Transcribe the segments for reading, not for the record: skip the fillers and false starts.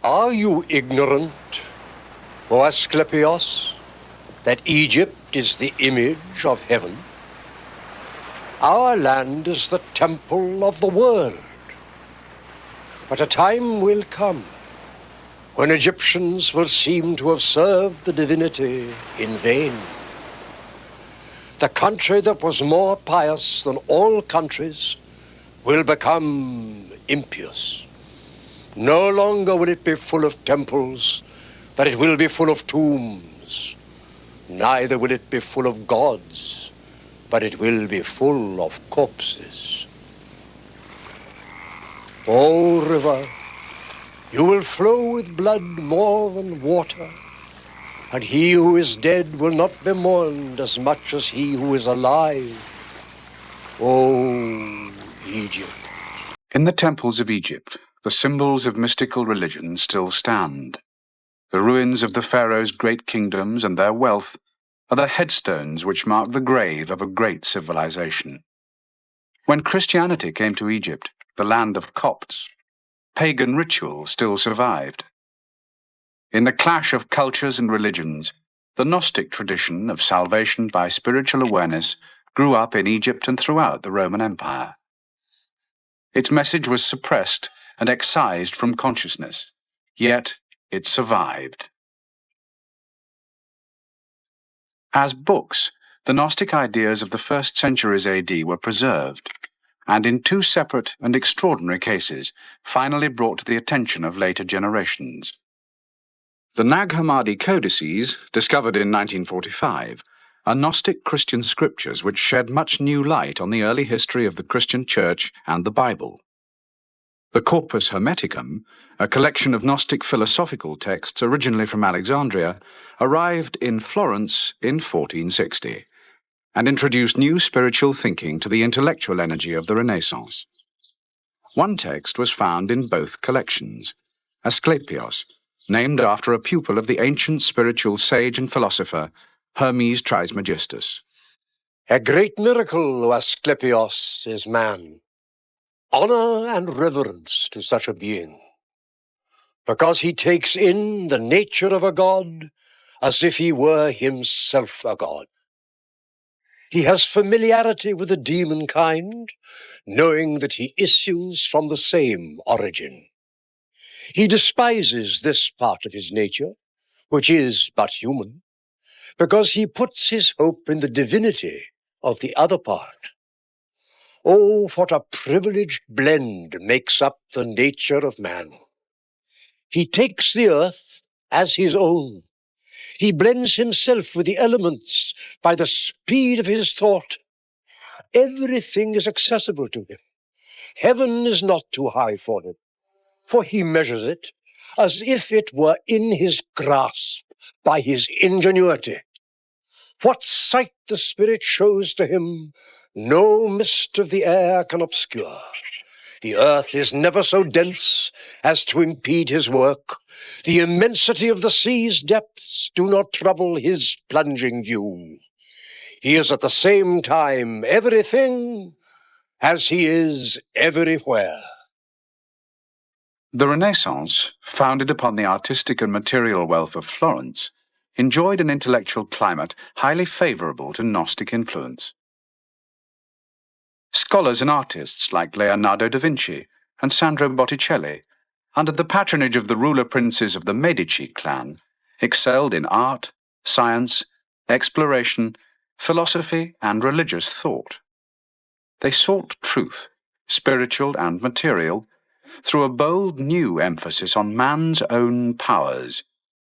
Are you ignorant, O Asclepios, that Egypt is the image of heaven? Our land is the temple of the world. But a time will come when Egyptians will seem to have served the divinity in vain. The country that was more pious than all countries will become impious. No longer will it be full of temples, but it will be full of tombs. Neither will it be full of gods, but it will be full of corpses. O river, you will flow with blood more than water, and he who is dead will not be mourned as much as he who is alive. O Egypt. In the temples of Egypt, the symbols of mystical religion still stand. The ruins of the pharaohs' great kingdoms and their wealth are the headstones which mark the grave of a great civilization. When Christianity came to Egypt, the land of Copts, pagan ritual still survived. In the clash of cultures and religions, the Gnostic tradition of salvation by spiritual awareness grew up in Egypt and throughout the Roman Empire. Its message was suppressed and excised from consciousness, yet it survived. As books, the Gnostic ideas of the first centuries AD were preserved, and in two separate and extraordinary cases, finally brought to the attention of later generations. The Nag Hammadi codices, discovered in 1945, are Gnostic Christian scriptures which shed much new light on the early history of the Christian Church and the Bible. The Corpus Hermeticum, a collection of Gnostic philosophical texts originally from Alexandria, arrived in Florence in 1460 and introduced new spiritual thinking to the intellectual energy of the Renaissance. One text was found in both collections, Asclepios, named after a pupil of the ancient spiritual sage and philosopher Hermes Trismegistus. A great miracle, O Asclepios, is man. Honor and reverence to such a being, because he takes in the nature of a god as if he were himself a god. He has familiarity with the demon kind, knowing that he issues from the same origin. He despises this part of his nature, which is but human, because he puts his hope in the divinity of the other part. Oh, what a privileged blend makes up the nature of man. He takes the earth as his own. He blends himself with the elements by the speed of his thought. Everything is accessible to him. Heaven is not too high for him, for he measures it as if it were in his grasp by his ingenuity. What sight the Spirit shows to him, no mist of the air can obscure. The earth is never so dense as to impede his work. The immensity of the sea's depths do not trouble his plunging view. He is at the same time everything as he is everywhere. The Renaissance, founded upon the artistic and material wealth of Florence, enjoyed an intellectual climate highly favorable to Gnostic influence. Scholars and artists like Leonardo da Vinci and Sandro Botticelli, under the patronage of the ruler princes of the Medici clan, excelled in art, science, exploration, philosophy, and religious thought. They sought truth, spiritual and material, through a bold new emphasis on man's own powers,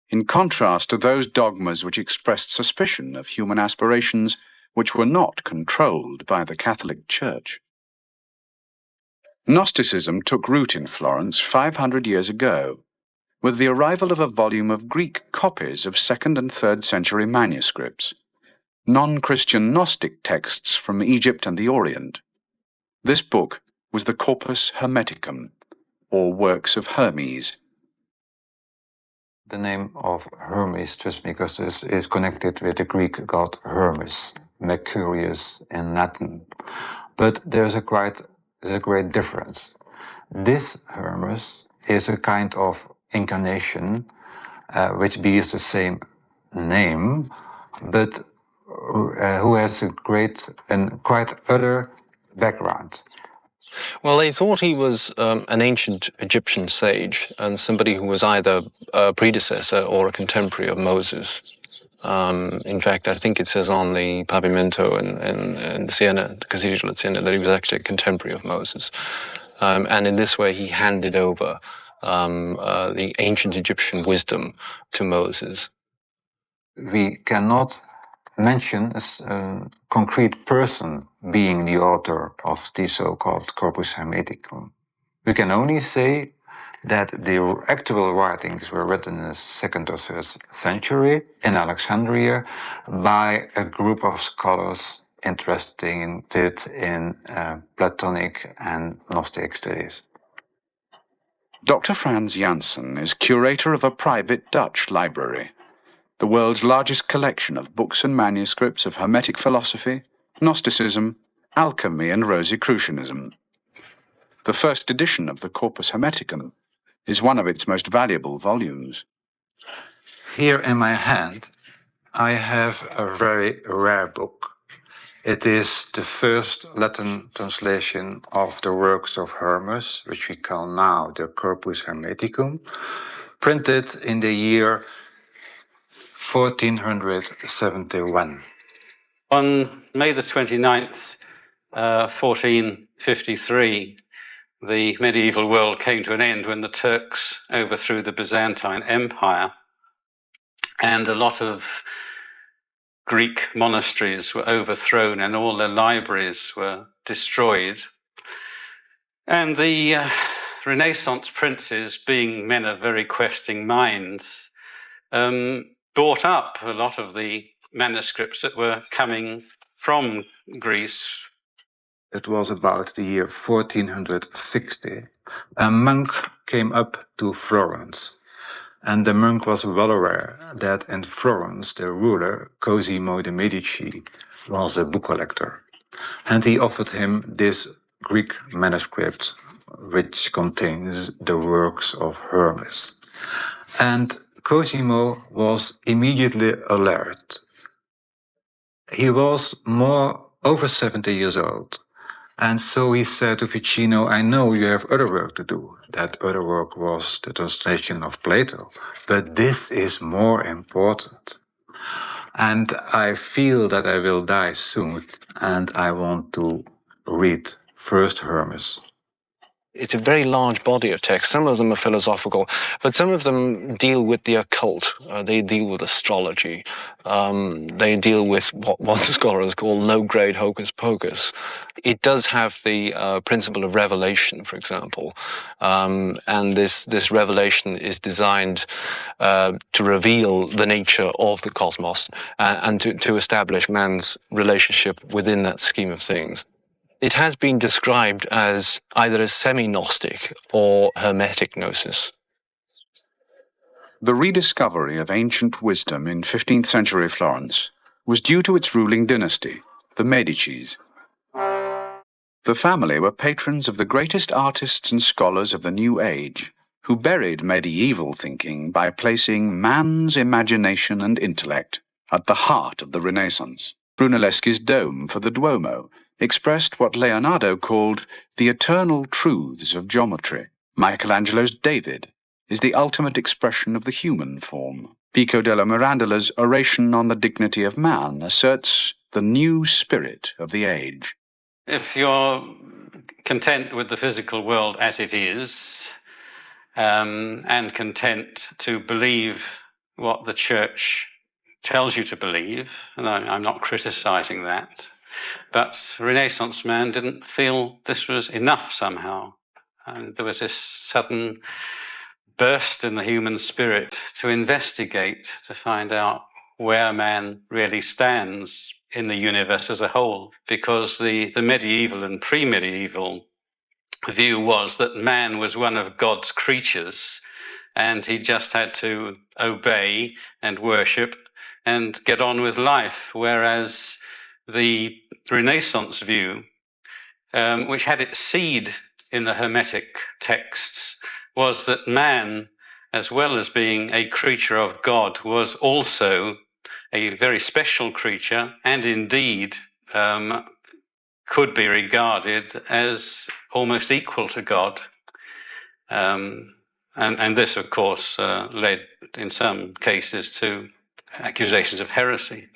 in contrast to those dogmas which expressed suspicion of human aspirations which were not controlled by the Catholic Church. Gnosticism took root in Florence 500 years ago, with the arrival of a volume of Greek copies of 2nd and 3rd century manuscripts, non-Christian Gnostic texts from Egypt and the Orient. This book was the Corpus Hermeticum, or Works of Hermes. The name of Hermes Trismegistus is connected with the Greek god Hermes, Mercurius in Latin. But there's a great difference. This Hermes is a kind of incarnation, which bears the same name, but who has a great and quite other background. Well, they thought he was an ancient Egyptian sage and somebody who was either a predecessor or a contemporary of Moses. In fact, I think it says on the pavimento in Siena, the cathedral at Siena, that he was actually a contemporary of Moses. And in this way, he handed over the ancient Egyptian wisdom to Moses. We cannot mention a concrete person being the author of the so-called Corpus Hermeticum. We can only say that the actual writings were written in the 2nd or 3rd century in Alexandria by a group of scholars interested in Platonic and Gnostic studies. Dr. Frans Janssen is curator of a private Dutch library, the world's largest collection of books and manuscripts of Hermetic philosophy, Gnosticism, alchemy and Rosicrucianism. The first edition of the Corpus Hermeticum is one of its most valuable volumes. Here in my hand, I have a very rare book. It is the first Latin translation of the works of Hermes, which we call now the Corpus Hermeticum, printed in the year 1471. On May the 29th, 1453, the medieval world came to an end when the Turks overthrew the Byzantine Empire, and a lot of Greek monasteries were overthrown and all their libraries were destroyed. And the Renaissance princes, being men of very questing minds, bought up a lot of the manuscripts that were coming from Greece. It was about the year 1460. A monk came up to Florence, and the monk was well aware that in Florence the ruler, Cosimo de' Medici, was a book collector. And he offered him this Greek manuscript, which contains the works of Hermes. And Cosimo was immediately alert. He was over 70 years old. And so he said to Ficino, I know you have other work to do. That other work was the translation of Plato. But this is more important. And I feel that I will die soon. And I want to read first Hermes. It's a very large body of text. Some of them are philosophical, but some of them deal with the occult. They deal with astrology. They deal with what one scholar called low-grade hocus pocus. It does have the principle of revelation, for example, and this revelation is designed to reveal the nature of the cosmos and to establish man's relationship within that scheme of things. It has been described as either a semi-Gnostic or Hermetic gnosis. The rediscovery of ancient wisdom in 15th century Florence was due to its ruling dynasty, the Medicis. The family were patrons of the greatest artists and scholars of the New Age, who buried medieval thinking by placing man's imagination and intellect at the heart of the Renaissance. Brunelleschi's dome for the Duomo expressed what Leonardo called the eternal truths of geometry. Michelangelo's David is the ultimate expression of the human form. Pico della Mirandola's Oration on the Dignity of Man asserts the new spirit of the age. If you're content with the physical world as it is, and content to believe what the church tells you to believe, and I'm not criticizing that, but Renaissance man didn't feel this was enough somehow. And there was this sudden burst in the human spirit to investigate, to find out where man really stands in the universe as a whole, because the medieval and pre-medieval view was that man was one of God's creatures and he just had to obey and worship and get on with life, whereas the Renaissance view, which had its seed in the Hermetic texts, was that man as well as being a creature of God, was also a very special creature, and indeed could be regarded as almost equal to God. And this, of course, led in some cases to accusations of heresy.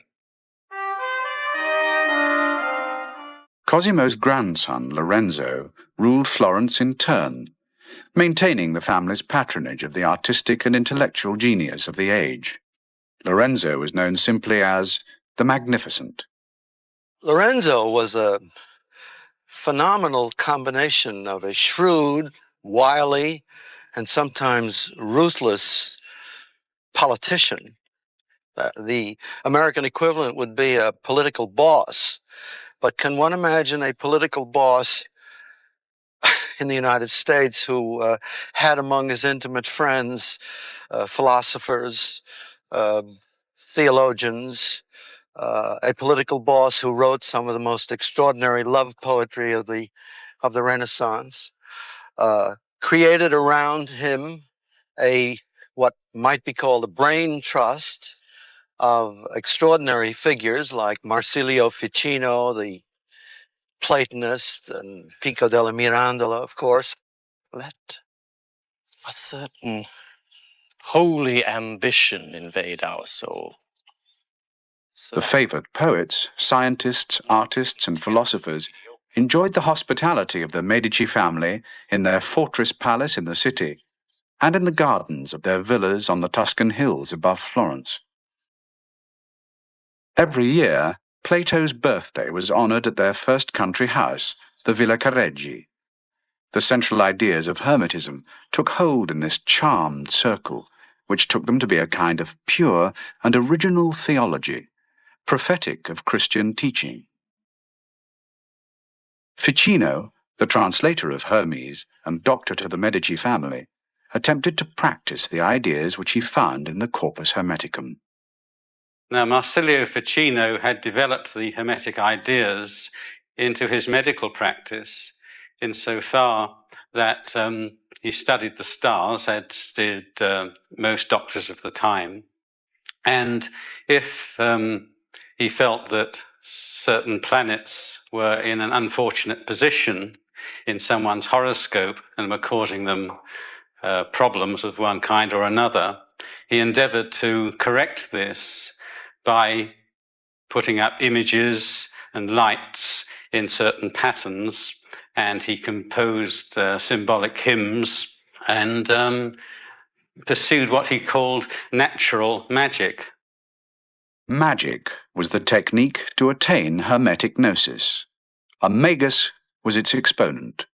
Cosimo's grandson, Lorenzo, ruled Florence in turn, maintaining the family's patronage of the artistic and intellectual genius of the age. Lorenzo was known simply as the Magnificent. Lorenzo was a phenomenal combination of a shrewd, wily, and sometimes ruthless politician. The American equivalent would be a political boss. But can one imagine a political boss in the United States who had among his intimate friends philosophers, theologians, a political boss who wrote some of the most extraordinary love poetry of the Renaissance, created around him what might be called a brain trust of extraordinary figures like Marsilio Ficino, the Platonist, and Pico della Mirandola, of course. Let a certain holy ambition invade our soul. The favoured poets, scientists, artists, and philosophers enjoyed the hospitality of the Medici family in their fortress palace in the city and in the gardens of their villas on the Tuscan hills above Florence. Every year, Plato's birthday was honoured at their first country house, the Villa Careggi. The central ideas of Hermetism took hold in this charmed circle, which took them to be a kind of pure and original theology, prophetic of Christian teaching. Ficino, the translator of Hermes and doctor to the Medici family, attempted to practice the ideas which he found in the Corpus Hermeticum. Now, Marsilio Ficino had developed the Hermetic ideas into his medical practice insofar that he studied the stars, as did most doctors of the time. And if he felt that certain planets were in an unfortunate position in someone's horoscope and were causing them problems of one kind or another, he endeavored to correct this by putting up images and lights in certain patterns, and he composed symbolic hymns and pursued what he called natural magic. Magic was the technique to attain Hermetic gnosis. A magus was its exponent.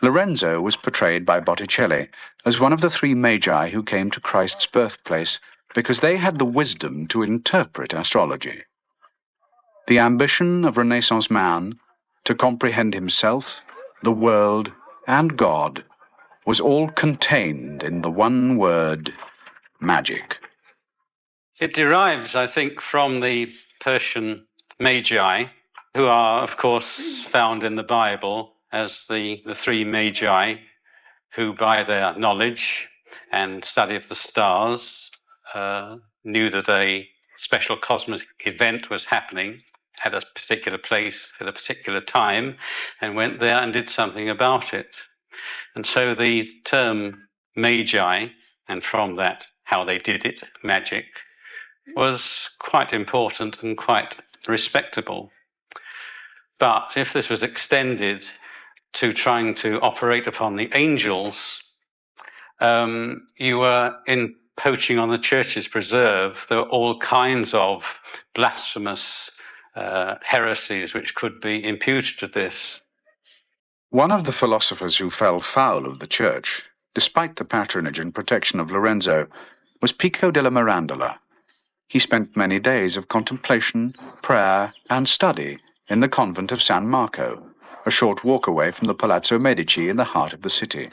Lorenzo was portrayed by Botticelli as one of the three magi who came to Christ's birthplace because they had the wisdom to interpret astrology. The ambition of Renaissance man to comprehend himself, the world, and God was all contained in the one word, magic. It derives, I think, from the Persian magi, who are, of course, found in the Bible as the three magi who, by their knowledge and study of the stars, knew that a special cosmic event was happening at a particular place at a particular time and went there and did something about it. And so the term magi, and from that how they did it, magic, was quite important and quite respectable. But if this was extended to trying to operate upon the angels, you were poaching on the church's preserve. There were all kinds of blasphemous heresies which could be imputed to this. One of the philosophers who fell foul of the church, despite the patronage and protection of Lorenzo, was Pico della Mirandola. He spent many days of contemplation, prayer, and study in the convent of San Marco, a short walk away from the Palazzo Medici in the heart of the city.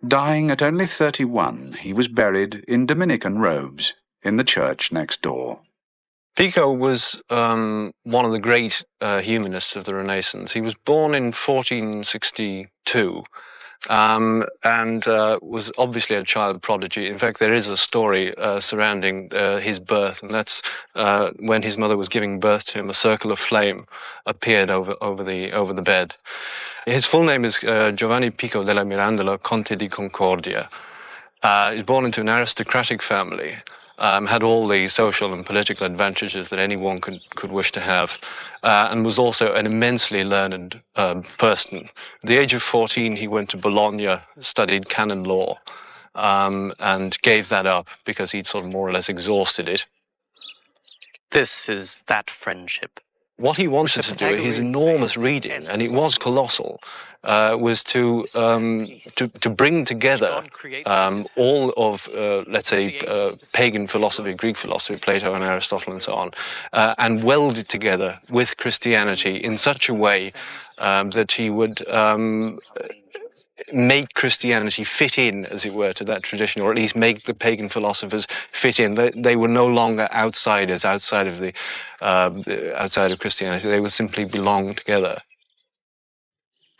Dying at only 31, he was buried in Dominican robes in the church next door. Pico was one of the great humanists of the Renaissance. He was born in 1462 and was obviously a child prodigy. In fact, there is a story surrounding his birth, and that's when his mother was giving birth to him, a circle of flame appeared over the bed. His full name is Giovanni Pico della Mirandola, Conte di Concordia. He was born into an aristocratic family, had all the social and political advantages that anyone could wish to have, and was also an immensely learned person. At the age of 14, he went to Bologna, studied canon law, and gave that up because he'd sort of more or less exhausted it. This is that friendship. What he wanted to do, his enormous reading, and it was colossal, was to bring together all of, let's say, pagan philosophy, Greek philosophy, Plato and Aristotle and so on, and weld it together with Christianity in such a way that he would make Christianity fit in, as it were, to that tradition, or at least make the pagan philosophers fit in. They were no longer outsiders outside of Christianity. They would simply belong together.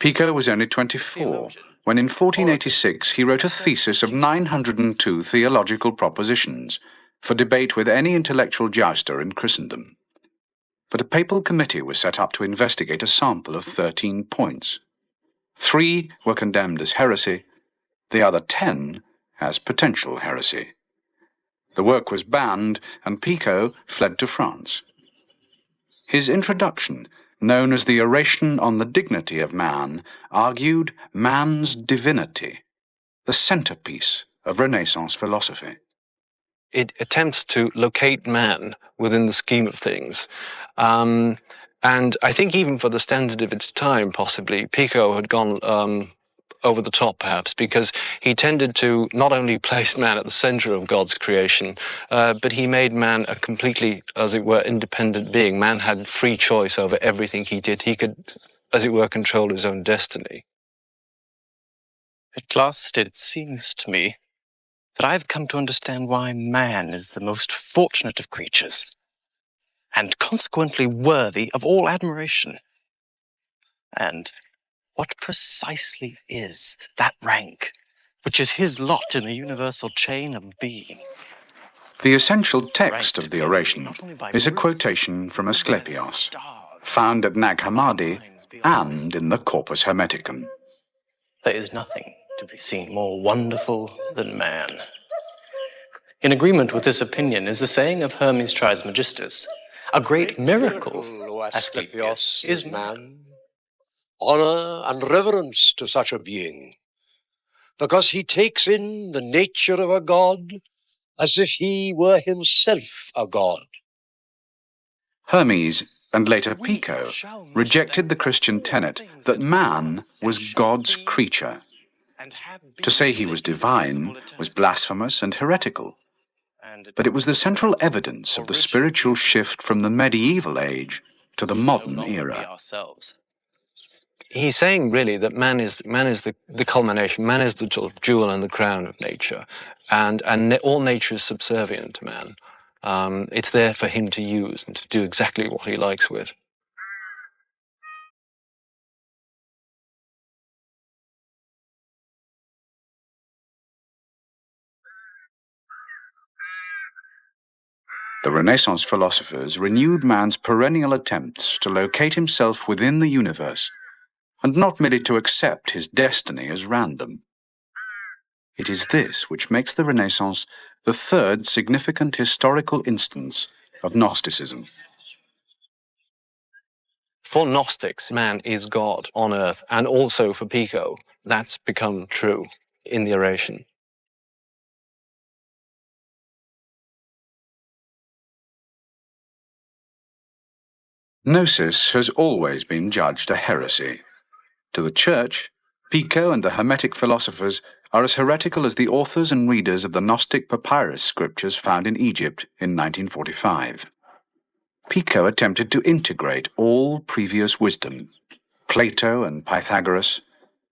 Pico was only 24 when in 1486 he wrote a thesis of 902 theological propositions for debate with any intellectual jouster in Christendom. But a papal committee was set up to investigate a sample of 13 points. 3 were condemned as heresy, the other 10 as potential heresy. The work was banned, and Pico fled to France. His introduction, known as the Oration on the Dignity of Man, argued man's divinity, the centerpiece of Renaissance philosophy. It attempts to locate man within the scheme of things. And I think even for the standard of its time, possibly, Pico had gone over the top, perhaps, because he tended to not only place man at the center of God's creation, but he made man a completely, as it were, independent being. Man had free choice over everything he did. He could, as it were, control his own destiny. At last, it seems to me that I've come to understand why man is the most fortunate of creatures, and consequently worthy of all admiration. And what precisely is that rank which is his lot in the universal chain of being? The essential text of the oration is a quotation from Asclepios, found at Nag Hammadi and in the Corpus Hermeticum. There is nothing to be seen more wonderful than man. In agreement with this opinion is the saying of Hermes Trismegistus, a great miracle, Asclepios, is man. Honor and reverence to such a being, because he takes in the nature of a god as if he were himself a god. Hermes, and later Pico, rejected the Christian tenet that man was God's creature. To say he was divine was blasphemous and heretical. But it was the central evidence of the spiritual shift from the medieval age to the modern era. He's saying really that man is the culmination, man is the sort of jewel and the crown of nature, and all nature is subservient to man. It's there for him to use and to do exactly what he likes with. The Renaissance philosophers renewed man's perennial attempts to locate himself within the universe, and not merely to accept his destiny as random. It is this which makes the Renaissance the third significant historical instance of Gnosticism. For Gnostics, man is God on earth, and also for Pico, that's become true in the oration. Gnosis has always been judged a heresy. To the Church, Pico and the Hermetic philosophers are as heretical as the authors and readers of the Gnostic papyrus scriptures found in Egypt in 1945. Pico attempted to integrate all previous wisdom, Plato and Pythagoras,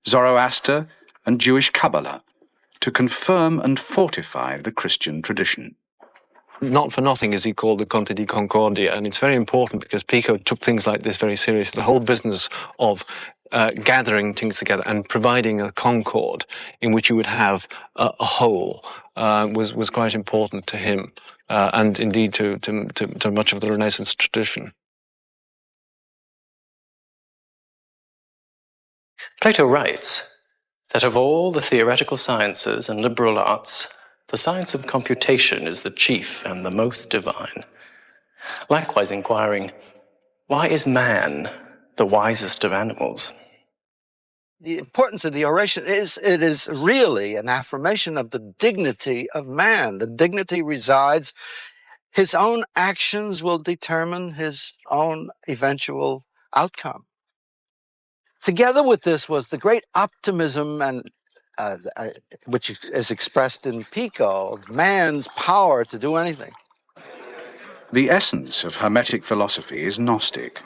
Zoroaster and Jewish Kabbalah, to confirm and fortify the Christian tradition. Not for nothing is he called the Conte di Concordia, and it's very important because Pico took things like this very seriously. The whole business of gathering things together and providing a concord in which you would have a whole was quite important to him, and indeed to much of the Renaissance tradition. Plato writes that of all the theoretical sciences and liberal arts, the science of computation is the chief and the most divine. Likewise inquiring, why is man the wisest of animals? The importance of the oration is it is really an affirmation of the dignity of man. The dignity resides, his own actions will determine his own eventual outcome. Together with this was the great optimism and which is expressed in Pico, man's power to do anything. The essence of Hermetic philosophy is Gnostic.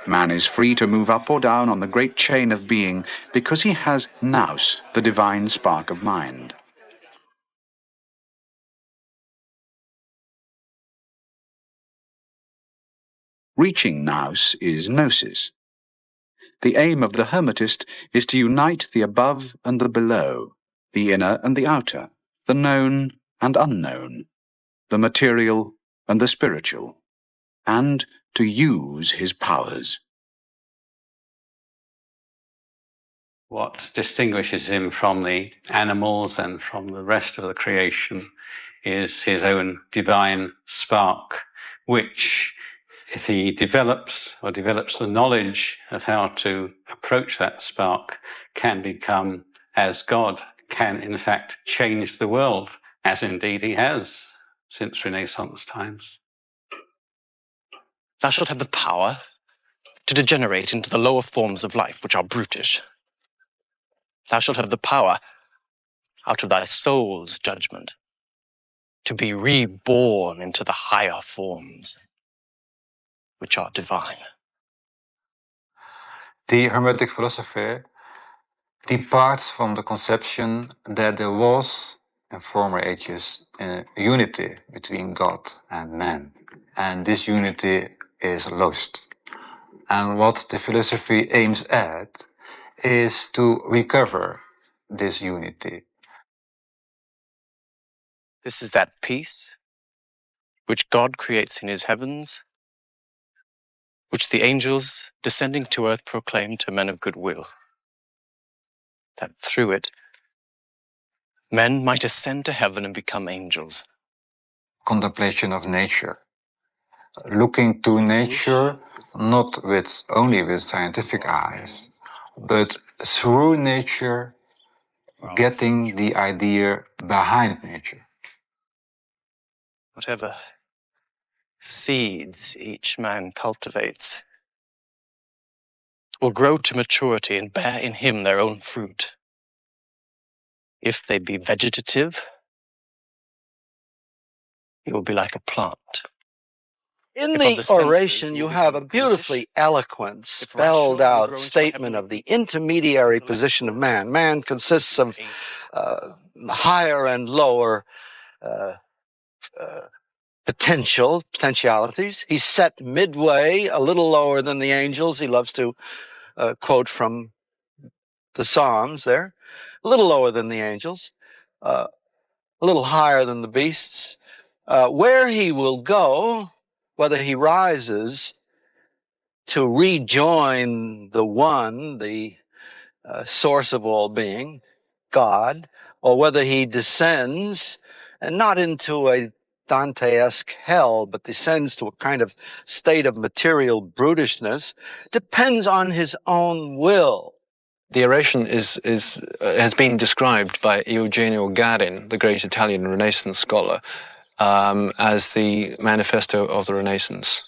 Man is free to move up or down on the great chain of being because he has nous, the divine spark of mind. Reaching nous is gnosis. The aim of the Hermetist is to unite the above and the below, the inner and the outer, the known and unknown, the material and the spiritual, and to use his powers. What distinguishes him from the animals and from the rest of the creation is his own divine spark, which, if he develops the knowledge of how to approach that spark, can become as God, can in fact change the world, as indeed he has since Renaissance times. Thou shalt have the power to degenerate into the lower forms of life, which are brutish. Thou shalt have the power, out of thy soul's judgment, to be reborn into the higher forms, which are divine. The Hermetic philosophy departs from the conception that there was, in former ages, a unity between God and man. And this unity is lost. And what the philosophy aims at is to recover this unity. This is that peace which God creates in his heavens, which the angels descending to earth proclaim to men of good will, that through it men might ascend to heaven and become angels. Contemplation of nature. Looking to nature not only with scientific eyes, but through nature, getting the idea behind nature. Whatever seeds each man cultivates will grow to maturity and bear in him their own fruit. If they be vegetative, he will be like a plant. In the oration, you have a beautifully eloquent, spelled out statement of the intermediary position of man. Man consists of higher and lower potentialities. He's set midway, a little lower than the angels. He loves to quote from the Psalms there. A little lower than the angels, a little higher than the beasts. Where he will go, whether he rises to rejoin the one, the source of all being, God, or whether he descends, and not into a Dante-esque hell, but descends to a kind of state of material brutishness, depends on his own will. The oration has been described by Eugenio Garin, the great Italian Renaissance scholar, as the manifesto of the Renaissance.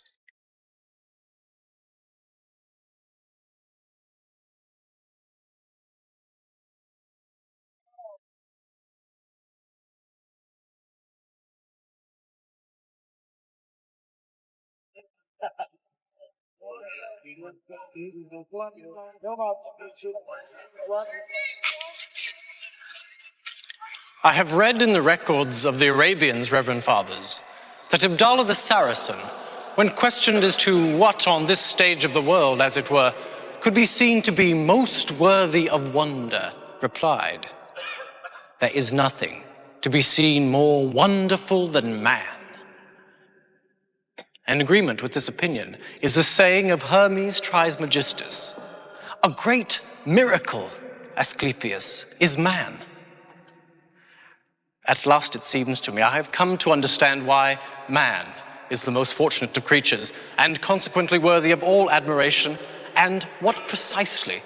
I have read in the records of the Arabians, Reverend Fathers, that Abdallah the Saracen, when questioned as to what on this stage of the world, as it were, could be seen to be most worthy of wonder, replied, "There is nothing to be seen more wonderful than man." In agreement with this opinion is the saying of Hermes Trismegistus, "A great miracle, Asclepius, is man." At last, it seems to me, I have come to understand why man is the most fortunate of creatures and consequently worthy of all admiration, and what precisely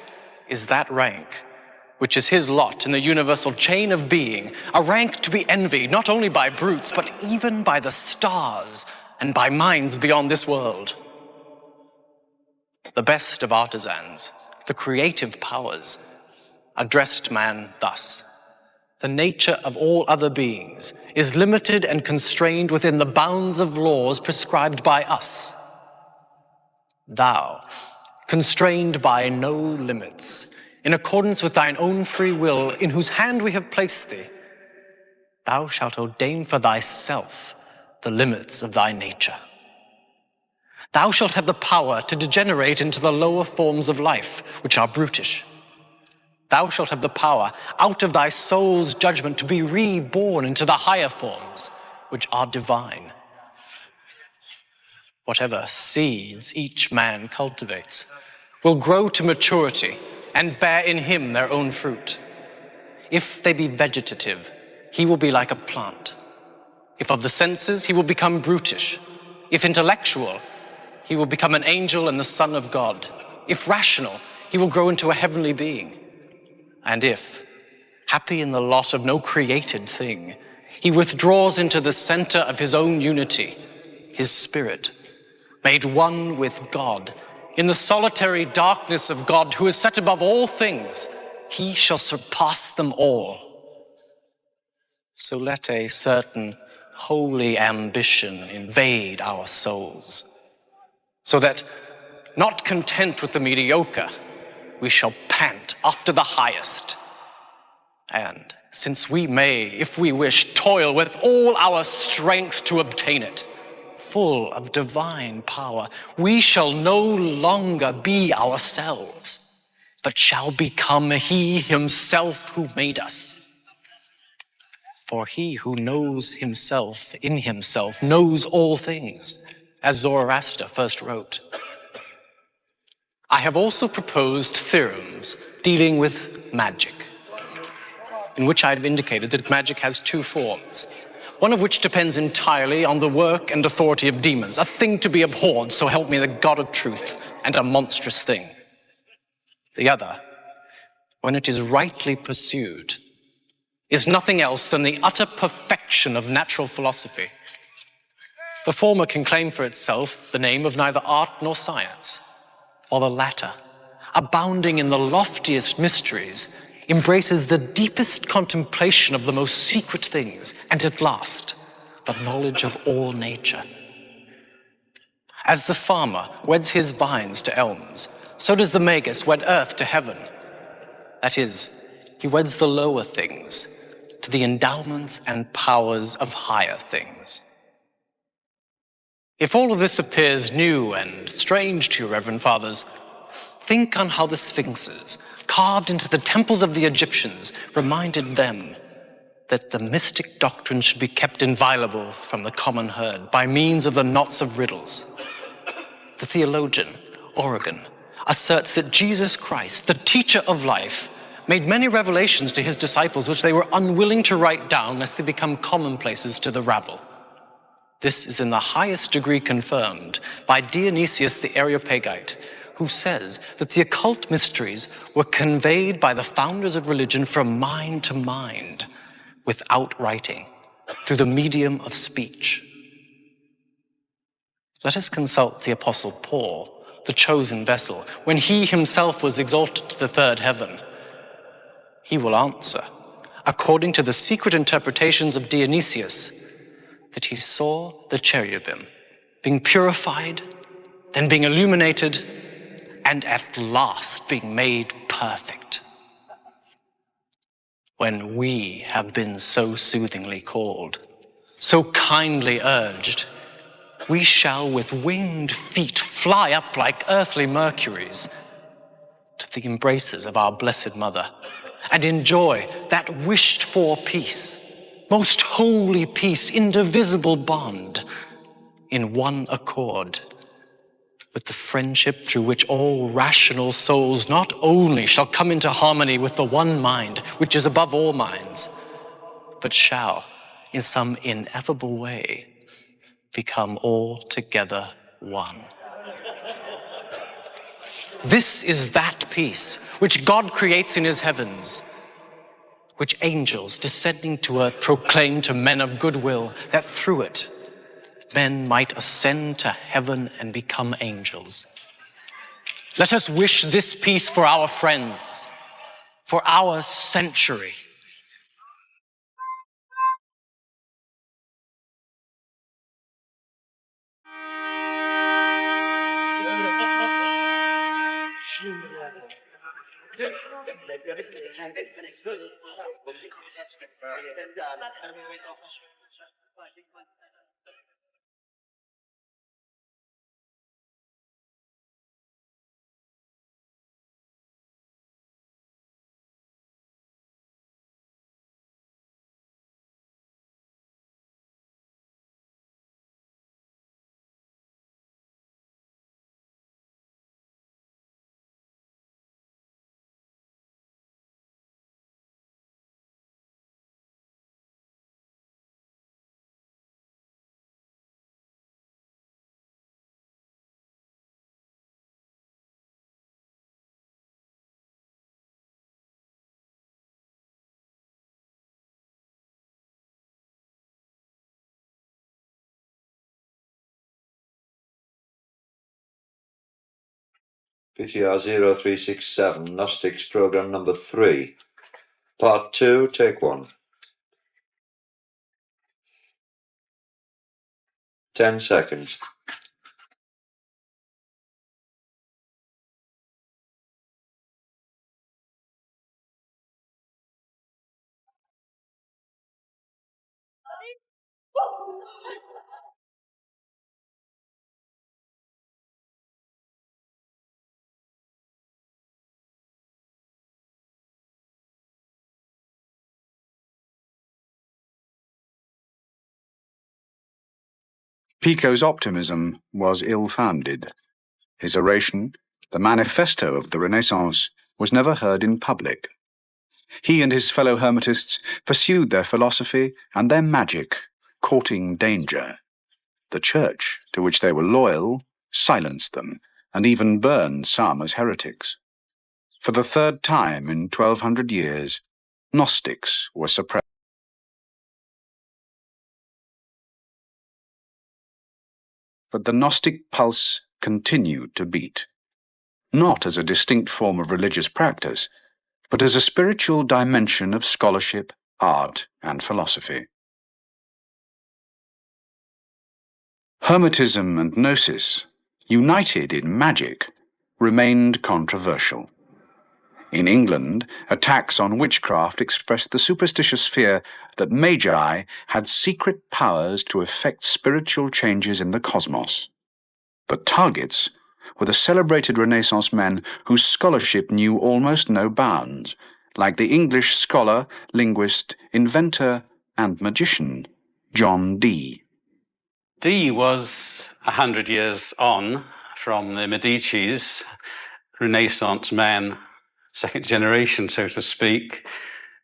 is that rank which is his lot in the universal chain of being, a rank to be envied not only by brutes, but even by the stars and by minds beyond this world. The best of artisans, the creative powers, addressed man thus: "The nature of all other beings is limited and constrained within the bounds of laws prescribed by us. Thou, constrained by no limits, in accordance with thine own free will, in whose hand we have placed thee, thou shalt ordain for thyself the limits of thy nature. Thou shalt have the power to degenerate into the lower forms of life, which are brutish. Thou shalt have the power, out of thy soul's judgment, to be reborn into the higher forms, which are divine. Whatever seeds each man cultivates will grow to maturity and bear in him their own fruit. If they be vegetative, he will be like a plant. If of the senses, he will become brutish. If intellectual, he will become an angel and the Son of God. If rational, he will grow into a heavenly being. And if, happy in the lot of no created thing, he withdraws into the center of his own unity, his spirit, made one with God, in the solitary darkness of God, who is set above all things, he shall surpass them all. So let a certain holy ambition invade our souls, so that, not content with the mediocre, we shall pant after the highest. And since we may, if we wish, toil with all our strength to obtain it, full of divine power, we shall no longer be ourselves, but shall become he himself who made us. For he who knows himself in himself knows all things, as Zoroaster first wrote. I have also proposed theorems dealing with magic, in which I have indicated that magic has two forms, one of which depends entirely on the work and authority of demons, a thing to be abhorred, so help me the God of truth, and a monstrous thing. The other, when it is rightly pursued, is nothing else than the utter perfection of natural philosophy. The former can claim for itself the name of neither art nor science, while the latter, abounding in the loftiest mysteries, embraces the deepest contemplation of the most secret things, and at last, the knowledge of all nature. As the farmer weds his vines to elms, so does the magus wed earth to heaven. That is, he weds the lower things to the endowments and powers of higher things. If all of this appears new and strange to you, Reverend Fathers, think on how the sphinxes, carved into the temples of the Egyptians, reminded them that the mystic doctrine should be kept inviolable from the common herd by means of the knots of riddles. The theologian, Origen, asserts that Jesus Christ, the teacher of life, made many revelations to his disciples which they were unwilling to write down lest they become commonplaces to the rabble. This is in the highest degree confirmed by Dionysius the Areopagite, who says that the occult mysteries were conveyed by the founders of religion from mind to mind, without writing, through the medium of speech. Let us consult the Apostle Paul, the chosen vessel, when he himself was exalted to the third heaven. He will answer, according to the secret interpretations of Dionysius, that he saw the cherubim being purified, then being illuminated, and at last being made perfect. When we have been so soothingly called, so kindly urged, we shall with winged feet fly up like earthly Mercuries, the embraces of our Blessed Mother and enjoy that wished-for peace, most holy peace, indivisible bond, in one accord, with the friendship through which all rational souls not only shall come into harmony with the one mind, which is above all minds, but shall, in some ineffable way, become altogether one. This is that peace which God creates in his heavens, which angels descending to earth proclaim to men of good will, that through it men might ascend to heaven and become angels. Let us wish this peace for our friends, for our century. PTR 0367, Gnostics program number 3. Part 2, take 1. 10 seconds. Pico's optimism was ill-founded. His oration, the manifesto of the Renaissance, was never heard in public. He and his fellow Hermetists pursued their philosophy and their magic, courting danger. The Church, to which they were loyal, silenced them, and even burned some as heretics. For the third time in 1200 years, Gnostics were suppressed. But the Gnostic pulse continued to beat, not as a distinct form of religious practice, but as a spiritual dimension of scholarship, art, and philosophy. Hermetism and Gnosis, united in magic, remained controversial. In England, attacks on witchcraft expressed the superstitious fear that magi had secret powers to effect spiritual changes in the cosmos. But targets were the celebrated Renaissance men whose scholarship knew almost no bounds, like the English scholar, linguist, inventor, and magician, John Dee. Dee was 100 years on from the Medicis, Renaissance man, second generation, so to speak,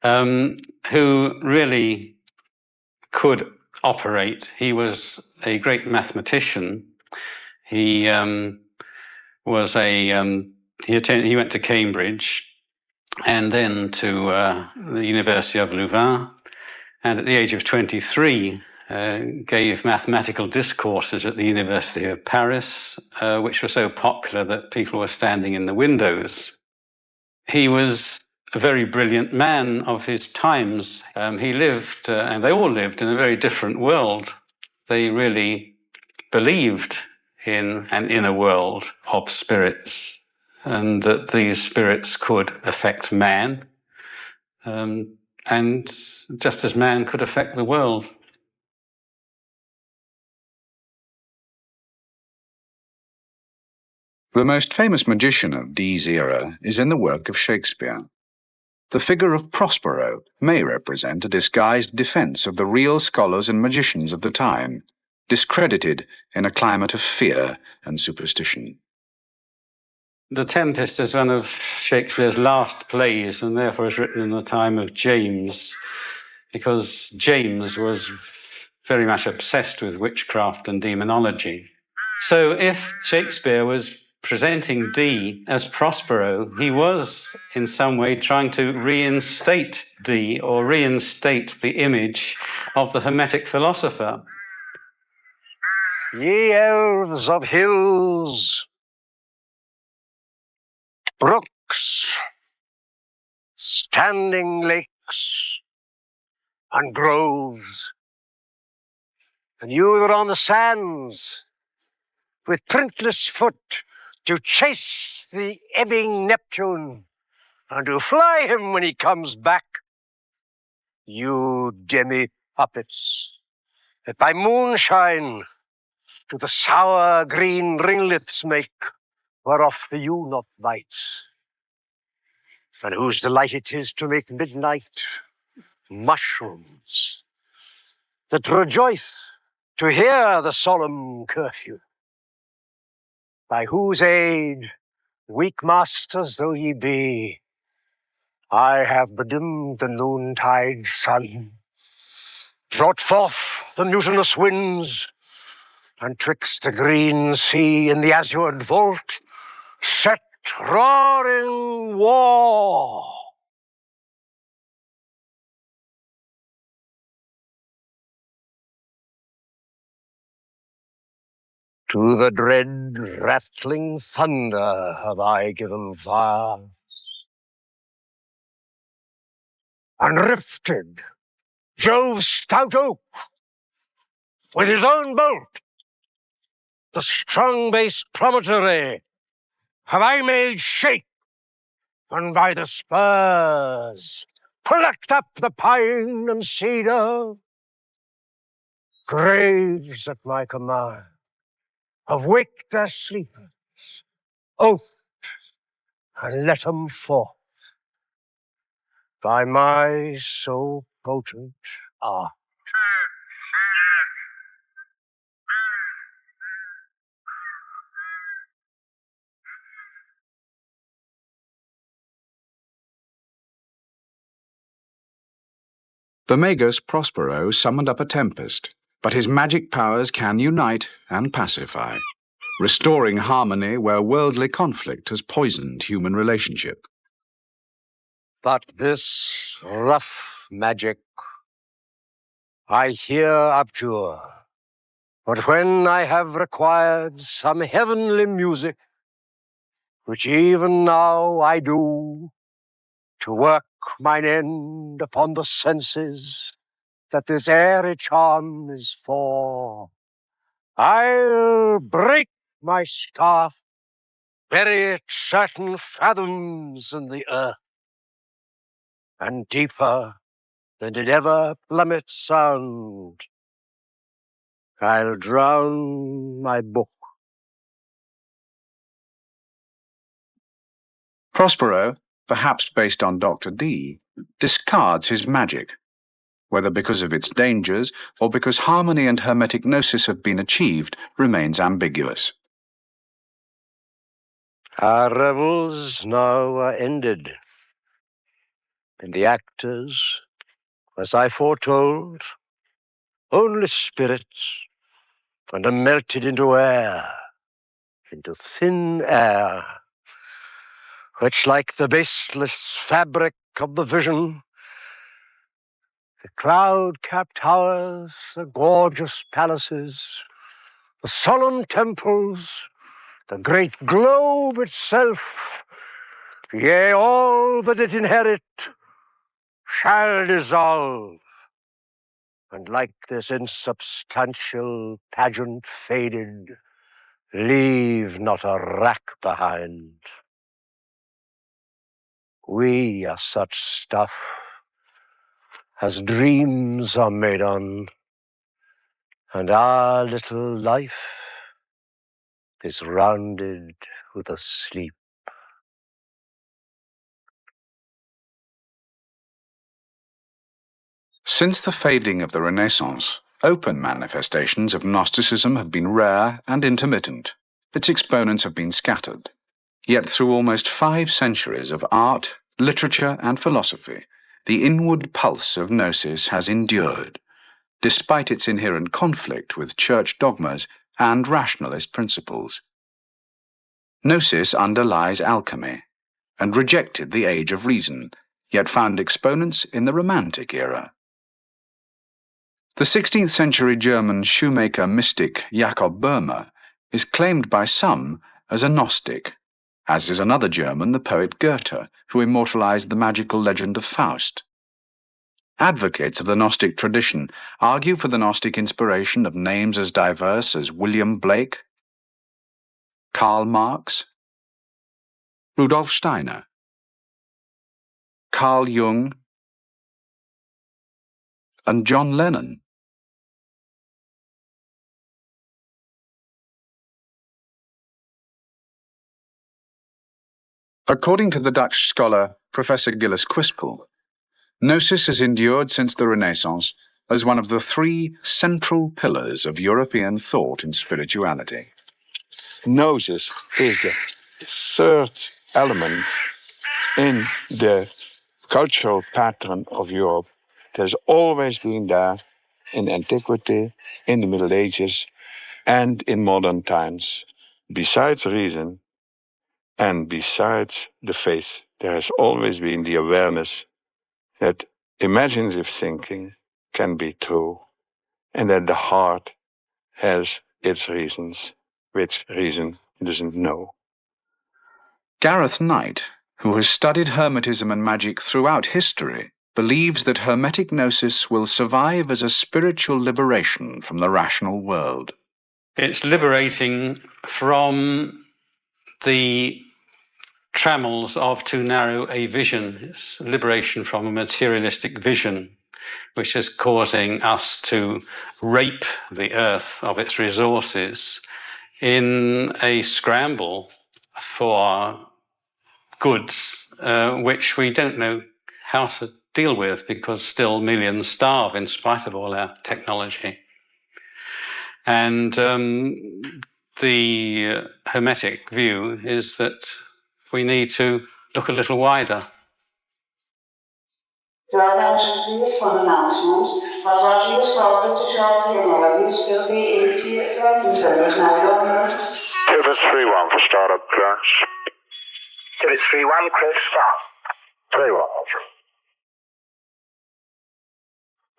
who really could operate. He was a great mathematician. He was he went to Cambridge and then to the University of Louvain, and at the age of 23 gave mathematical discourses at the University of Paris, which were so popular that people were standing in the windows. He was a very brilliant man of his times. He lived, and they all lived, in a very different world. They really believed in an inner world of spirits, and that these spirits could affect man, and just as man could affect the world. The most famous magician of Dee's era is in the work of Shakespeare. The figure of Prospero may represent a disguised defense of the real scholars and magicians of the time, discredited in a climate of fear and superstition. The Tempest is one of Shakespeare's last plays, and therefore is written in the time of James, because James was very much obsessed with witchcraft and demonology. So if Shakespeare was presenting Dee as Prospero, he was in some way trying to reinstate Dee, or reinstate the image of the Hermetic philosopher. Ye elves of hills, brooks, standing lakes, and groves, and you that are on the sands, with printless foot, to chase the ebbing Neptune, and to fly him when he comes back. You demi-puppets, that by moonshine to the sour green ringlets make, whereof the ewe not bites, and whose delight it is to make midnight mushrooms, that rejoice to hear the solemn curfew, by whose aid, weak masters though ye be, I have bedimmed the noontide sun, brought forth the mutinous winds, and twixt the green sea and the azured vault, set roaring war. To the dread rattling thunder have I given fire, and rifted Jove's stout oak with his own bolt. The strong-based promontory have I made shake, and by the spurs plucked up the pine and cedar. Graves at my command have waked their sleepers, oaked and let 'em forth by my so potent art. The Magus Prospero summoned up a tempest, but his magic powers can unite and pacify, restoring harmony where worldly conflict has poisoned human relationship. But this rough magic I here abjure. But when I have required some heavenly music, which even now I do, to work mine end upon the senses that this airy charm is for, I'll break my staff, bury it certain fathoms in the earth, and deeper than did ever plummet sound, I'll drown my book. Prospero, perhaps based on Dr. Dee, discards his magic, whether because of its dangers or because harmony and hermetic gnosis have been achieved remains ambiguous. Our revels now are ended, and the actors, as I foretold, only spirits, and are melted into air, into thin air, which, like the baseless fabric of the vision, the cloud-capped towers, the gorgeous palaces, the solemn temples, the great globe itself, yea, all that it inherit, shall dissolve, and like this insubstantial pageant faded, leave not a rack behind. We are such stuff as dreams are made on, and our little life is rounded with a sleep. Since the fading of the Renaissance, open manifestations of Gnosticism have been rare and intermittent. Its exponents have been scattered. Yet through almost 5 centuries of art, literature, and philosophy, the inward pulse of Gnosis has endured, despite its inherent conflict with church dogmas and rationalist principles. Gnosis underlies alchemy, and rejected the age of reason, yet found exponents in the Romantic era. The 16th century German shoemaker mystic Jakob Böhme is claimed by some as a Gnostic, as is another German, the poet Goethe, who immortalized the magical legend of Faust. Advocates of the Gnostic tradition argue for the Gnostic inspiration of names as diverse as William Blake, Karl Marx, Rudolf Steiner, Carl Jung, and John Lennon. According to the Dutch scholar Professor Gilles Quispel, Gnosis has endured since the Renaissance as one of the 3 central pillars of European thought and spirituality. Gnosis is the third element in the cultural pattern of Europe. It has always been there in antiquity, in the Middle Ages, and in modern times. Besides reason and besides the faith, there has always been the awareness that imaginative thinking can be true and that the heart has its reasons, which reason doesn't know. Gareth Knight, who has studied Hermetism and magic throughout history, believes that Hermetic Gnosis will survive as a spiritual liberation from the rational world. It's liberating from the trammels of too narrow a vision. It's liberation from a materialistic vision, which is causing us to rape the earth of its resources in a scramble for goods which we don't know how to deal with because still millions starve in spite of all our technology. And the Hermetic view is that we need to look a little wider. Throughout our previous one announcement was largely discovered to show the anomalies will be indicated by now. Pivot 3-1 for startup clearance. Pivot 3-1, clear start. 3-1.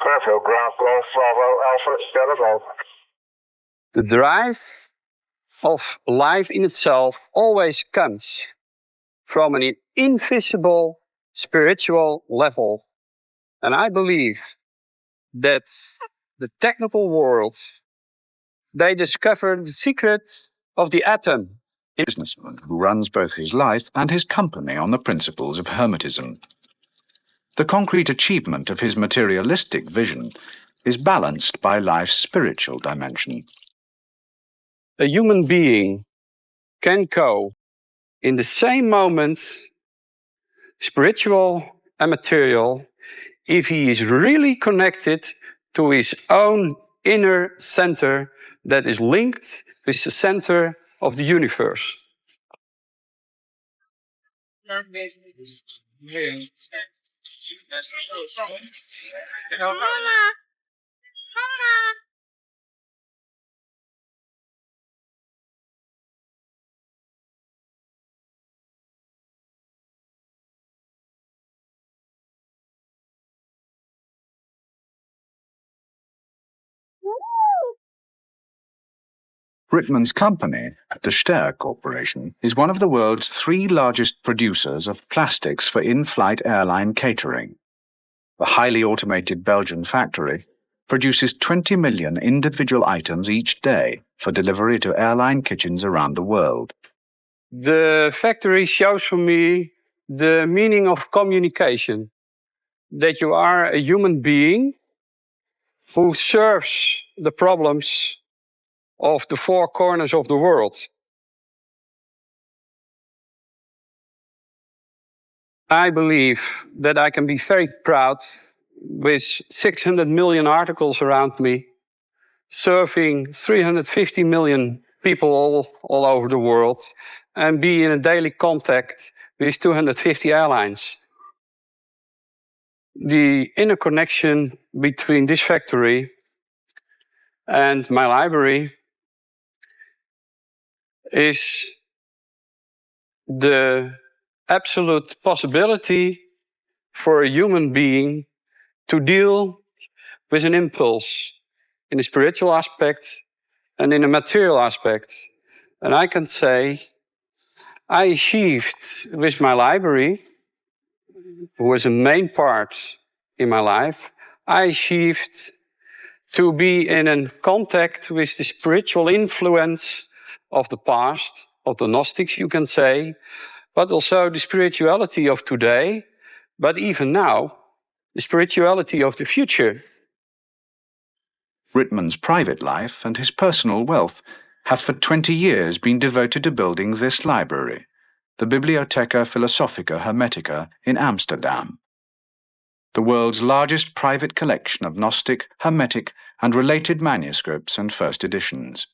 Clearfield, ground clear, Bravo, Alpha, Delta. The drive of life in itself always comes from an invisible spiritual level. And I believe that the technical world, they discovered the secret of the atom. A businessman who runs both his life and his company on the principles of Hermetism. The concrete achievement of his materialistic vision is balanced by life's spiritual dimension. A human being can go in the same moment, spiritual and material, if he is really connected to his own inner center that is linked with the center of the universe. Brittman's company, the Ster Corporation, is one of the world's 3 largest producers of plastics for in-flight airline catering. The highly automated Belgian factory produces 20 million individual items each day for delivery to airline kitchens around the world. The factory shows for me the meaning of communication, that you are a human being who serves the problems of the 4 corners of the world. I believe that I can be very proud with 600 million articles around me, serving 350 million people all over the world, and be in a daily contact with 250 airlines. The interconnection between this factory and my library is the absolute possibility for a human being to deal with an impulse in a spiritual aspect and in a material aspect. And I can say I achieved with my library, who was a main part in my life, I achieved to be in contact with the spiritual influence of the past, of the Gnostics, you can say, but also the spirituality of today, but even now, the spirituality of the future. Rittmann's private life and his personal wealth have for 20 years been devoted to building this library, the Bibliotheca Philosophica Hermetica in Amsterdam, the world's largest private collection of Gnostic, Hermetic, and related manuscripts and first editions.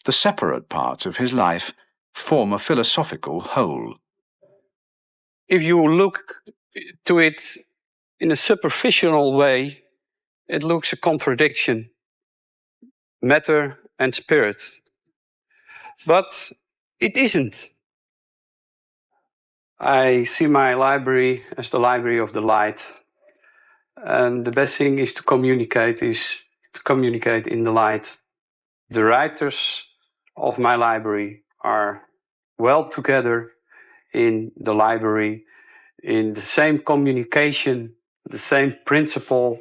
The separate parts of his life form a philosophical whole. If you look to it in a superficial way, it looks a contradiction, matter and spirit. But it isn't. I see my library as the library of the light. And the best thing is to communicate in the light. The writers of my library are well together in the library, in the same communication, the same principle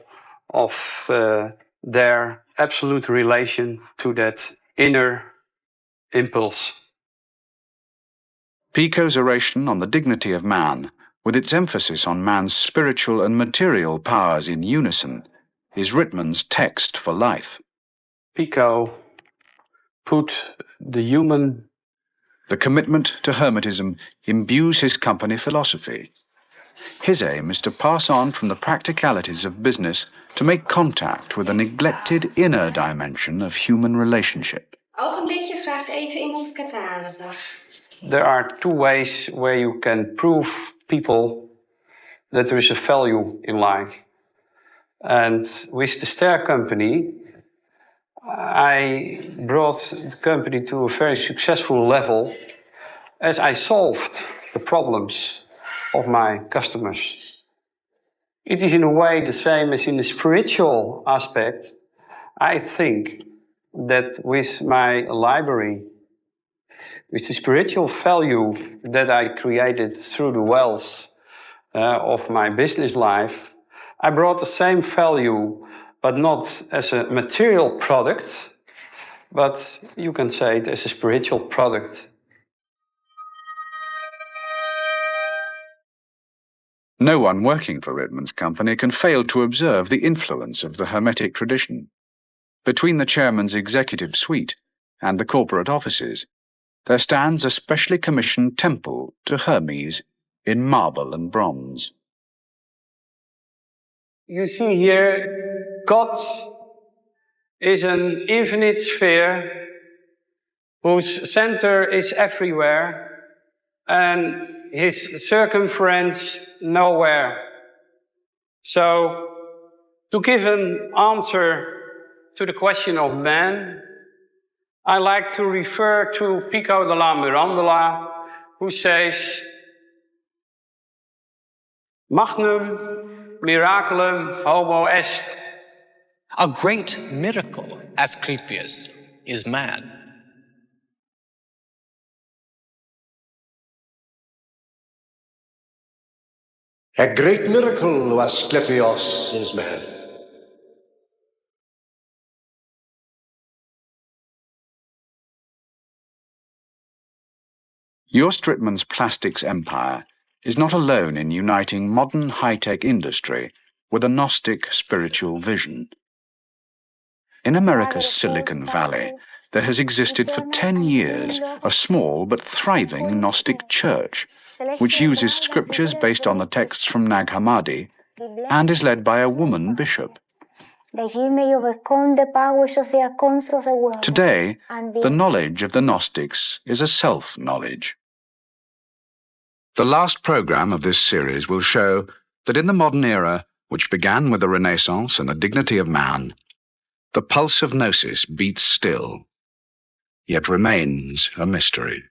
of their absolute relation to that inner impulse. Pico's oration on the dignity of man, with its emphasis on man's spiritual and material powers in unison, is Rittmann's text for life. Pico put the human... The commitment to Hermetism imbues his company philosophy. His aim is to pass on from the practicalities of business to make contact with a neglected inner dimension of human relationship. Ogenblikje, vraagt even iemand de catalogue. There are two ways where you can prove people that there is a value in life. And with the Ster company, I brought the company to a very successful level as I solved the problems of my customers. It is in a way the same as in the spiritual aspect. I think that with my library, with the spiritual value that I created through the wealth of my business life, I brought the same value, but not as a material product, but you can say it as a spiritual product. No one working for Rittmann's company can fail to observe the influence of the Hermetic tradition. Between the chairman's executive suite and the corporate offices, there stands a specially commissioned temple to Hermes in marble and bronze. You see here, God is an infinite sphere whose center is everywhere and his circumference nowhere. So, to give an answer to the question of man, I like to refer to Pico della Mirandola, who says, Magnum miraculum homo est. A great miracle, Asclepius, is man. A great miracle, Asclepios, is man. Jost Rittmann's plastics empire is not alone in uniting modern high-tech industry with a Gnostic spiritual vision. In America's Silicon Valley, there has existed for 10 years a small but thriving Gnostic church, which uses scriptures based on the texts from Nag Hammadi and is led by a woman bishop. Today, the knowledge of the Gnostics is a self-knowledge. The last program of this series will show that in the modern era, which began with the Renaissance and the dignity of man, the pulse of Gnosis beats still, yet remains a mystery.